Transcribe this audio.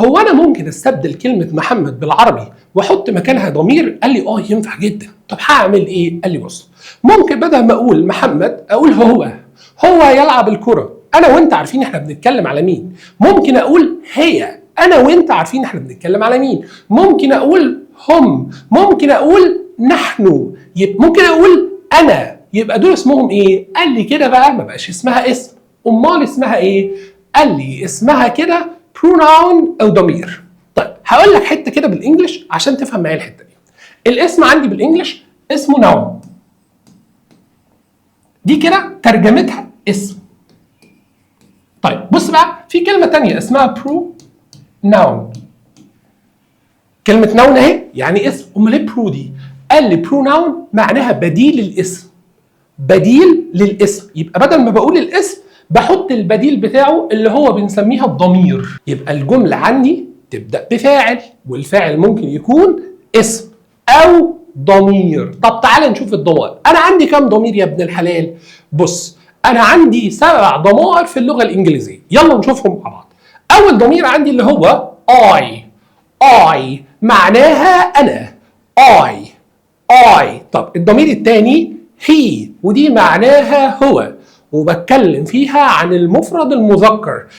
هو انا ممكن استبدل كلمه محمد بالعربي واحط مكانها ضمير؟ قال لي ينفع جدا. طب هعمل ايه؟ قال لي بص، ممكن بدل ما اقول محمد اقول هو يلعب الكره. انا وانت عارفين احنا بنتكلم على مين. ممكن اقول هي، انا وانت عارفين احنا بنتكلم على مين. ممكن اقول هم، ممكن اقول نحن، ممكن اقول انا. يبقى دول اسمهم ايه؟ قال لي كده بقى ما بقاش اسمها اسم. امال اسمها ايه؟ قال لي اسمها كده pronoun او ضمير. طيب هقول لك حته كده بالانجلش عشان تفهم معايا الحته دي. الاسم عندي بالانجلش اسمه noun. دي كده ترجمتها اسم. طيب بص بقى، في كلمه ثانيه اسمها pronoun. كلمه noun اهي يعني اسم. امال ايه برو دي؟ قال لي pronoun معناها بديل الاسم. بديل للاسم. يبقى بدل ما بقول الاسم بحط البديل بتاعه اللي هو بنسميها الضمير. يبقى الجمله عندي تبدا بفاعل، والفاعل ممكن يكون اسم او ضمير. طب تعالى نشوف الضمائر. انا عندي كام ضمير يا ابن الحلال؟ بص، انا عندي 7 ضمائر في اللغه الانجليزيه. يلا نشوفهم مع بعض. اول ضمير عندي اللي هو I معناها انا. I. طب الضمير الثاني he، ودي معناها هو، وبتكلم فيها عن المفرد المذكر.